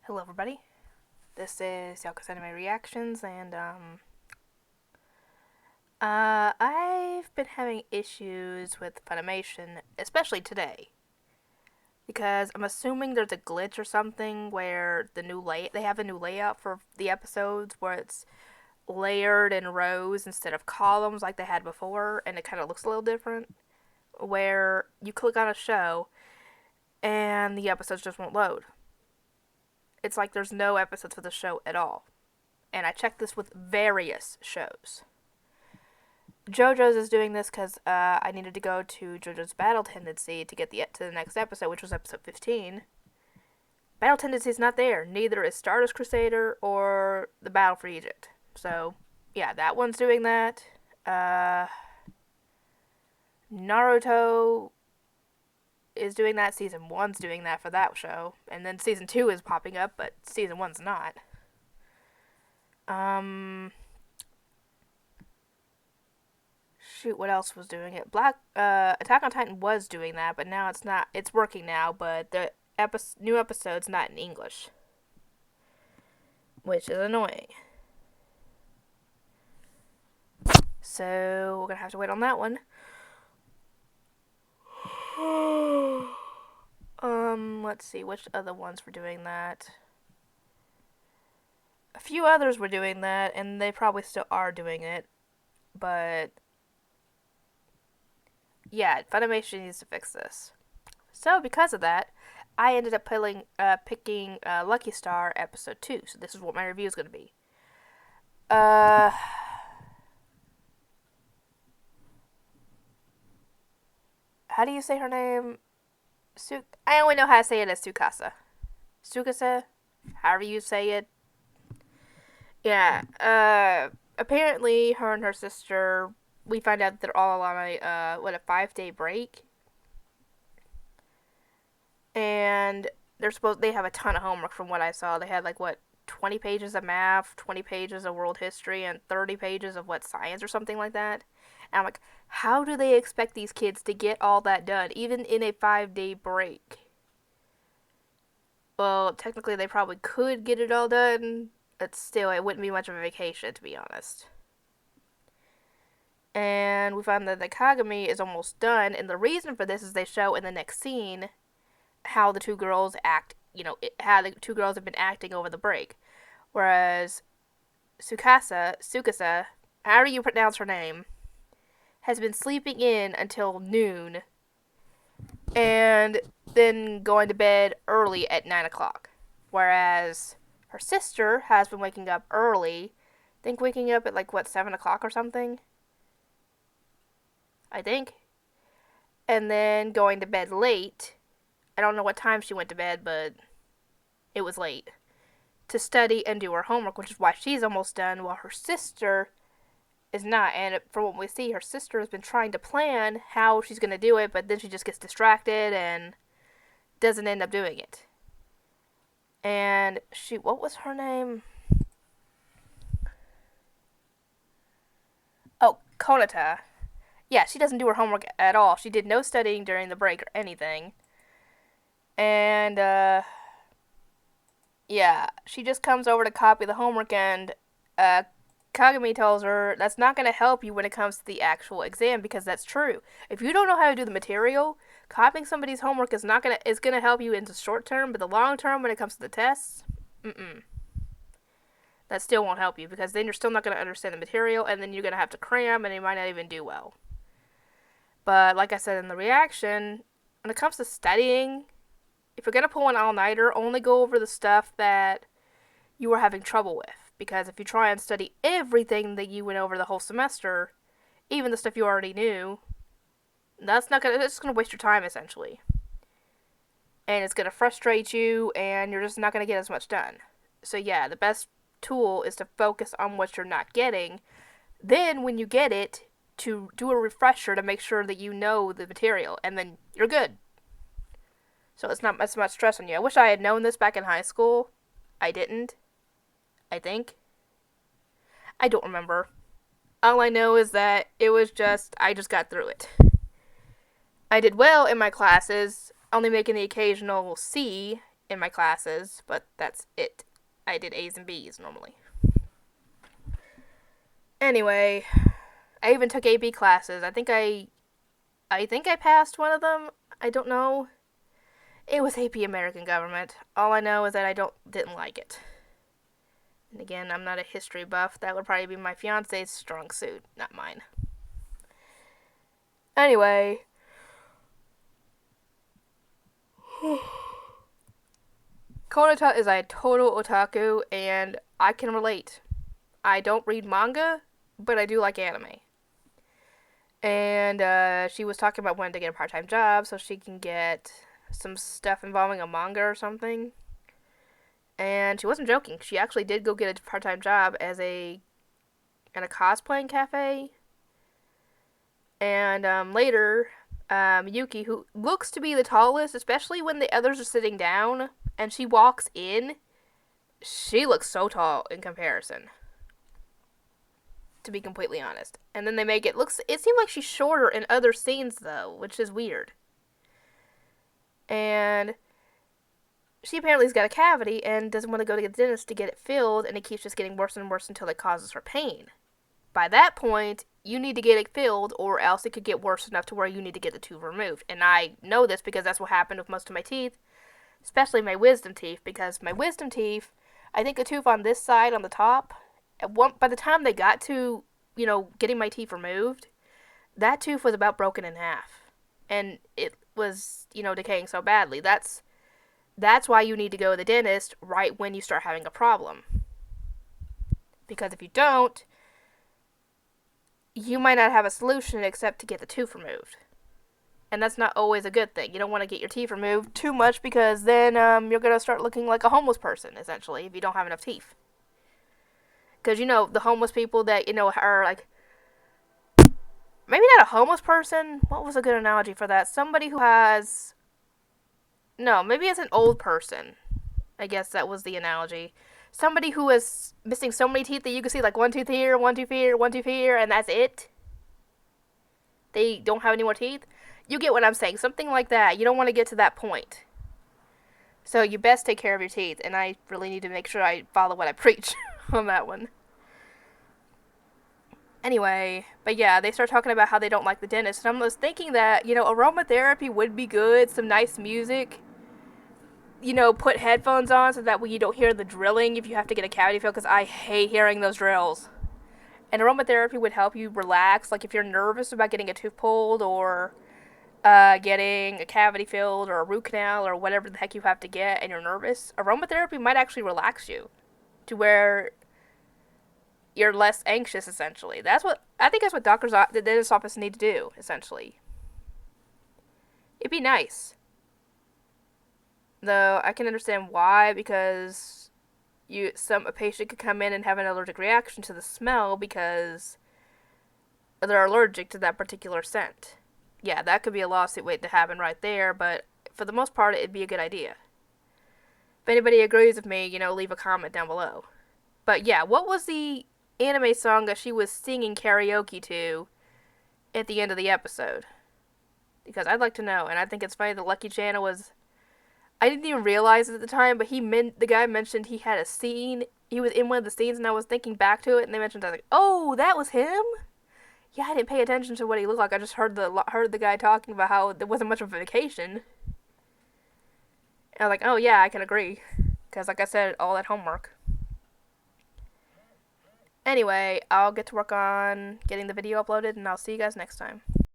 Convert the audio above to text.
Hello everybody, this is Yoko's Anime Reactions, and I've been having issues with Funimation, especially today, because I'm assuming there's a glitch or something where they have a new layout for the episodes where it's layered in rows instead of columns like they had before, and it kind of looks a little different, where you click on a show and the episodes just won't load. It's like there's no episodes for the show at all. And I checked this with various shows. JoJo's is doing this because I needed to go to JoJo's Battle Tendency to get to the next episode, which was episode 15. Battle Tendency is not there. Neither is Stardust Crusader or the Battle for Egypt. So, yeah, that one's doing that. Naruto is doing that. Season 1's doing that for that show. And then Season 2 is popping up, but Season 1's not. Shoot, what else was doing it? Attack on Titan was doing that, but now it's not. It's working now, but the new episode's not in English, which is annoying. So we're gonna have to wait on that one. Let's see which other ones were doing that. A few others were doing that, and they probably still are doing it, but yeah, Funimation needs to fix this. So because of that, I ended up picking Lucky Star episode 2. So this is what my review is going to be. How do you say her name? I only know how to say it as Tsukasa. Tsukasa? However you say it. Yeah. Apparently, her and her sister, we find out they're all on a 5-day break. And they have a ton of homework from what I saw. They had 20 pages of math, 20 pages of world history, and 30 pages of science or something like that. And I'm like, how do they expect these kids to get all that done, even in a 5-day break? Well, technically they probably could get it all done, but still, it wouldn't be much of a vacation, to be honest. And we found that the Kagami is almost done, and the reason for this is they show in the next scene how the two girls act, how the two girls have been acting over the break. Whereas Tsukasa, however you pronounce her name, has been sleeping in until noon and then going to bed early at 9 o'clock. Whereas her sister has been waking up early, I think waking up at 7 o'clock or something? I think. And then going to bed late. I don't know what time she went to bed, but it was late. To study and do her homework, which is why she's almost done, while her sister is not. And from what we see, her sister has been trying to plan how she's going to do it, but then she just gets distracted and doesn't end up doing it. And what was her name? Oh, Konata. Yeah, she doesn't do her homework at all. She did no studying during the break or anything. And, yeah, she just comes over to copy the homework, and Kagami tells her that's not going to help you when it comes to the actual exam, because that's true. If you don't know how to do the material, copying somebody's homework is going to help you in the short term, but the long term when it comes to the tests, that still won't help you, because then you're still not going to understand the material, and then you're going to have to cram, and you might not even do well. But like I said in the reaction, when it comes to studying, if you're going to pull an all-nighter, only go over the stuff that you were having trouble with. Because if you try and study everything that you went over the whole semester, even the stuff you already knew, it's just going to waste your time, essentially. And it's going to frustrate you, and you're just not going to get as much done. So yeah, the best tool is to focus on what you're not getting. Then, when you get it, to do a refresher to make sure that you know the material, and then you're good. So it's not as much stress on you. I wish I had known this back in high school. I didn't. I think. I don't remember. All I know is that I just got through it. I did well in my classes, only making the occasional C in my classes, but that's it. I did A's and B's normally. Anyway, I even took AB classes. I think I passed one of them. I don't know. It was AP American Government. All I know is that I didn't like it. And again, I'm not a history buff. That would probably be my fiance's strong suit, not mine. Anyway, Konata is a total otaku, and I can relate. I don't read manga, but I do like anime. And she was talking about wanting to get a part-time job so she can get some stuff involving a manga or something. And she wasn't joking. She actually did go get a part-time job in a cosplaying cafe. And later, Yuki, who looks to be the tallest, especially when the others are sitting down, and she walks in, she looks so tall in comparison. To be completely honest. And then they make it seemed like she's shorter in other scenes though, which is weird. And she apparently has got a cavity and doesn't want to go to the dentist to get it filled, and it keeps just getting worse and worse until it causes her pain. By that point, you need to get it filled, or else it could get worse enough to where you need to get the tooth removed. And I know this because that's what happened with most of my teeth, especially my wisdom teeth, because my wisdom teeth, I think the tooth on this side on the top, by the time they got to, getting my teeth removed, that tooth was about broken in half. And it was, decaying so badly. That's why you need to go to the dentist right when you start having a problem. Because if you don't, you might not have a solution except to get the tooth removed. And that's not always a good thing. You don't want to get your teeth removed too much, because then you're going to start looking like a homeless person, essentially, if you don't have enough teeth. Because, the homeless people that, are like, maybe not a homeless person. What was a good analogy for that? Somebody who has, no, maybe it's an old person. I guess that was the analogy. Somebody who is missing so many teeth that you can see like one tooth here, one tooth here, one tooth here, and that's it. They don't have any more teeth. You get what I'm saying. Something like that. You don't want to get to that point. So you best take care of your teeth, and I really need to make sure I follow what I preach on that one. Anyway, but yeah, they start talking about how they don't like the dentist, and I was thinking that, aromatherapy would be good, some nice music, put headphones on so that way you don't hear the drilling if you have to get a cavity filled, because I hate hearing those drills. And aromatherapy would help you relax, like if you're nervous about getting a tooth pulled, or getting a cavity filled, or a root canal, or whatever the heck you have to get, and you're nervous, aromatherapy might actually relax you to where you're less anxious, essentially. I think that's what the dentist's office need to do, essentially. It'd be nice. Though I can understand why, because a patient could come in and have an allergic reaction to the smell because they're allergic to that particular scent. Yeah, that could be a lawsuit waiting to happen right there, but for the most part, it'd be a good idea. If anybody agrees with me, leave a comment down below. But yeah, what was the anime song that she was singing karaoke to at the end of the episode? Because I'd like to know, and I think it's funny that Lucky Channel was... I didn't even realize it at the time, but the guy mentioned he had a scene. He was in one of the scenes, and I was thinking back to it, and they mentioned, I was like, oh, that was him? Yeah, I didn't pay attention to what he looked like. I just heard the guy talking about how there wasn't much of a vacation. And I was like, oh yeah, I can agree. Because like I said, all that homework. Anyway, I'll get to work on getting the video uploaded, and I'll see you guys next time.